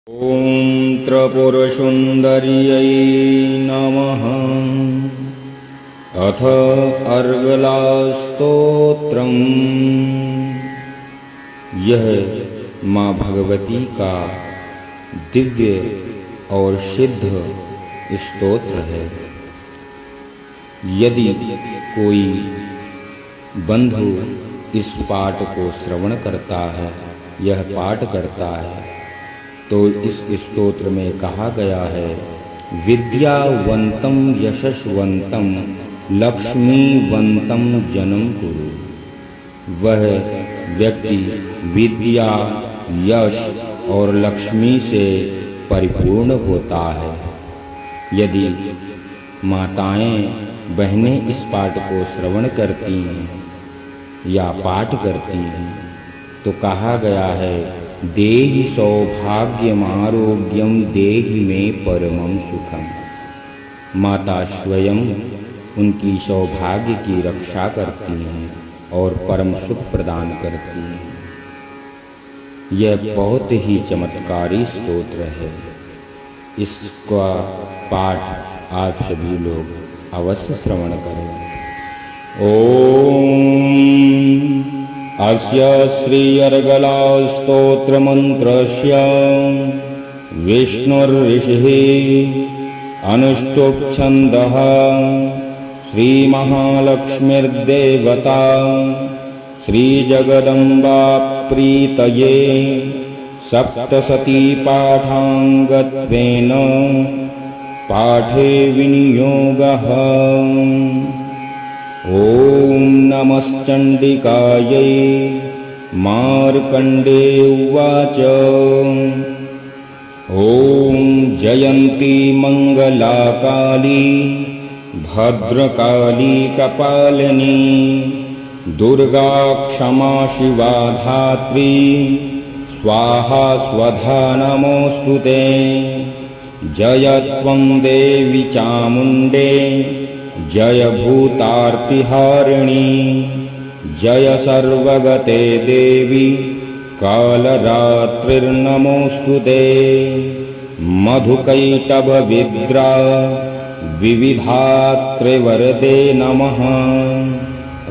ॐ त्रिपुरसुन्दर्यै नमः। अथ अर्गलास्तोत्रम्। यह माँ भगवती का दिव्य और सिद्ध स्तोत्र है। यदि कोई बंधु इस पाठ को श्रवण करता है, यह पाठ करता है, तो इस स्तोत्र में कहा गया है, विद्यावंतम यशस्वंतम लक्ष्मीवंतम जनम कुरु। वह व्यक्ति विद्या, यश और लक्ष्मी से परिपूर्ण होता है। यदि माताएं बहनें इस पाठ को श्रवण करती हैं या पाठ करती हैं, तो कहा गया है, देहि सौभाग्यमारोग्यम देहि में परमं सुखम। माता स्वयं उनकी सौभाग्य की रक्षा करती हैं और परम सुख प्रदान करती हैं। यह बहुत ही चमत्कारी स्तोत्र है। इसका पाठ आप सभी लोग अवश्य श्रवण करें। ओम अस्य श्री अर्गला स्तोत्र मंत्रस्य विष्णुर्ऋषिः अनुष्टुप् छन्दः श्री महालक्ष्मीर्देवता श्री जगदम्बा प्रीतये सप्तशती पाठांगत्वेन पाठे विनियोगः। ॐ नमश्चण्डिकायै। मार्कण्डेय उवाच। ॐ जयन्ती मङ्गला काली भद्रकाली कपालिनी दुर्गा क्षमा शिवा धात्री स्वाहा स्वधा नमोऽस्तुते। जय त्वं देवी चामुण्डे जय भूतार्तिहारिणी जय सर्वगते देवी कालरात्रिर्नमोऽस्तुते। मधुकैटभविद्रा विविधात्रिवरदे नमः।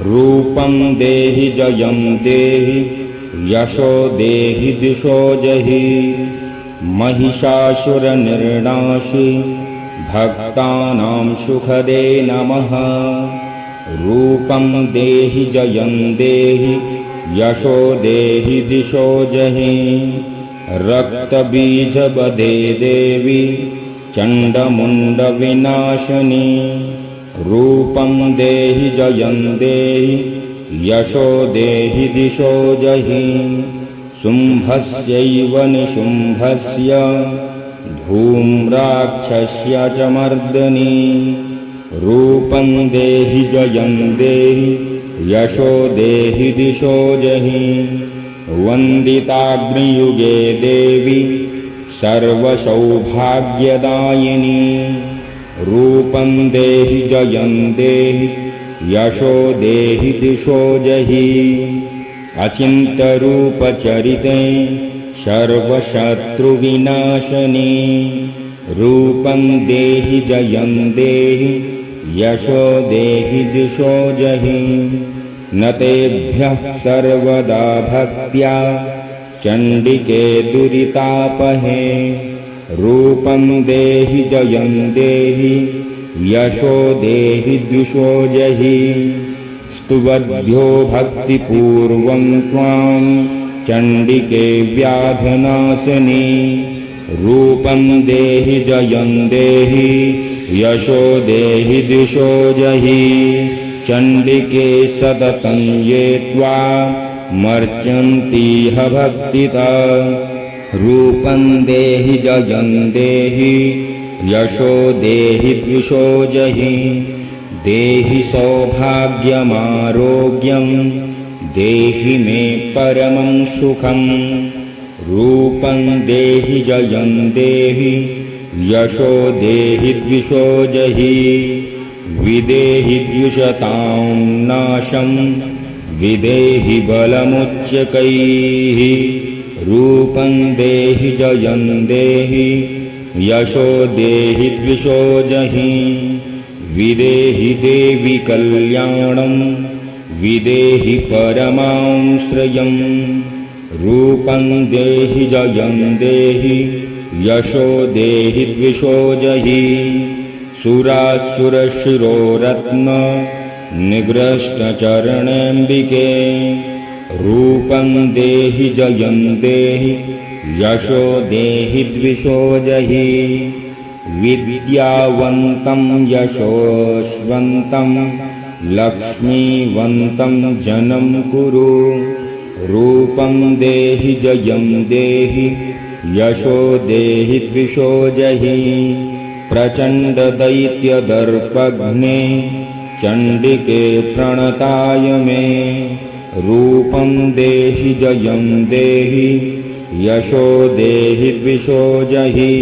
रूपं देहि जयं देहि यशो देहि दिशो जहि। महिषासुरनिर्नाशि भक्तानां सुखदे नमः। रूपं देहि जयं देहि यशो देहि दिशो जहि। रक्तबीजवधे देवी चण्डमुण्डविनाशिनी। रूपं देहि जयं देहि यशो देहि दिशो जहि। शुम्भस्यैव निशुम्भस्य धूम्राक्षस्य च मर्दनी। रूपं देहि जयं देहि यशो देहि दिशो जहि। वन्दिताग्नियुगे देवी सर्वसौभाग्यदायिनी। रूपं देहि जयं देहि यशो देहि दिशो जहि। अचिन्त्यरूपचरिते सर्वशत्रुविनाशिनी। रूपं देहि जयं देहि यशो देहि दिशो जहि। न तेभ्यः सर्वदा भक्त्या चण्डिके दुरितापहे। रूपं देहि जयं देहि यशो देहि दिशो जहि। स्तुवद्भ्यो भक्तिपूर्वं त्वां चण्डिके व्याधनाशिनी। रूपं देहि जयं देहि यशो देहि दिशो जहि। चण्डिके सततं ये त्वामर्चन्तीह भक्तितः। रूपं देहि जयं देहि यशो देहि दिशो जहि। देहि सौभाग्यमारोग्यं देहि मे परमं सुखं। रूपं देहि जयं देहि यशो देहि दिशो जहि। विदेहि द्विषतां नाशं विदेहि बलमुच्चकैः। रूपं देहि जयं देहि यशो देहि द्विषो जहि विदेहि देवि कल्याणं विदेहि परमां श्रियं रूपं देहि जयं देहि यशो देहि द्विषो जहि सुरासुरशिरोरत्न निगृष्टचरणेऽम्बिके रूपं देहि जयं देहि यशो देहि द्विषो जहि विद्यावन्तं यशोश्वन्तं लक्ष्मीवन्तं जनं कुरु रूपं देहि जयं देहि यशो देहि द्विषो जहि प्रचण्डदैत्यदर्पघ्ने चण्डिके प्रणताय मे रूपं देहि जयं देहि यशो देहि द्विषो जहि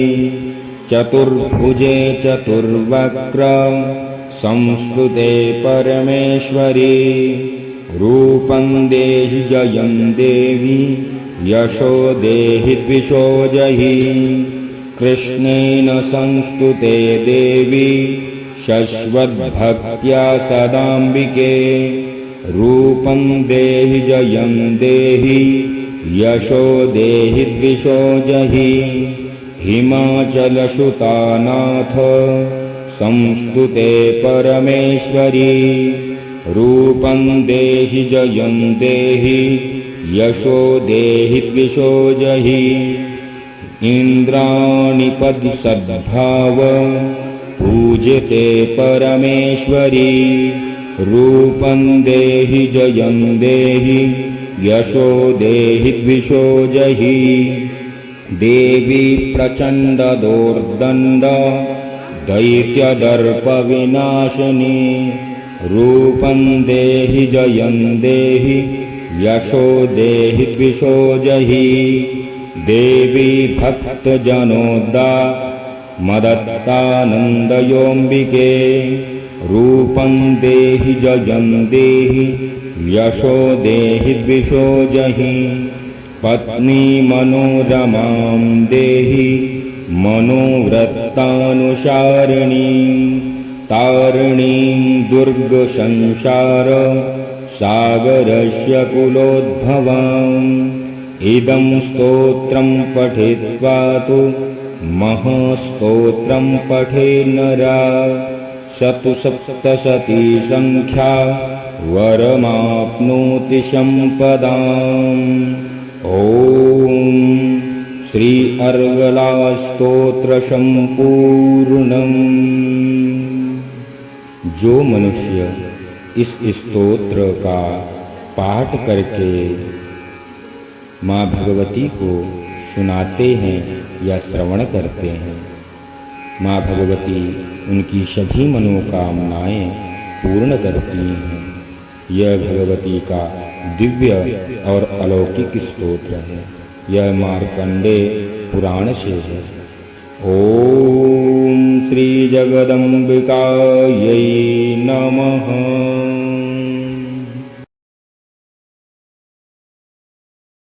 चतुर्भुजे चतुर्वक्र संस्तुते परमेश्वरी रूपं देहि जयं देवी यशो देहि द्विषो जहि कृष्णेन संस्तुते देवी शश्वद्भक्त्या सदाम्बिके रूपं देहि जयं देहि यशो देहि द्विषो जहि हिमाचलसुतानाथ संस्तुते परमेश्वरी रूपं देहि जयं देहि यशो देहि द्विषो जहि इन्द्राणिपद्सद्भाव पूज्यते परमेश्वरी रूपं देहि जयं देहि यशो देहि द्विषो जहि देवी प्रचण्डदोर्दण्ड दैत्यदर्पविनाशिनी रूपं देहि जयं देहि यशो देहि द्विषो जहि देवी भक्तजनोद्दा मदत्तानन्दयोऽम्बिके रूपं देहि जयं देहि यशो देहि द्विषो जहि पत्नी मनोरमां देहि मनोव्रतानुसारिणीं तारिणीं दुर्गसंसार सागरस्य कुलोद्भवाम् इदं स्तोत्रं पठित्वा तु महास्तोत्रं पठेन्नरा शतु सप्तशती संख्या वरमाप्नोति संपदाम्। ॐ श्री अर्गला स्तोत्र संपूर्णम्। जो मनुष्य इस स्तोत्र का पाठ करके माँ भगवती को सुनाते हैं या श्रवण करते हैं, माँ भगवती उनकी सभी मनोकामनाएं पूर्ण करती हैं। यह भगवती का दिव्य और अलौकिक स्तोत्र है। यह मार्कंडेय पुराण से है। ओम श्री जगदम्बिकायै नमः।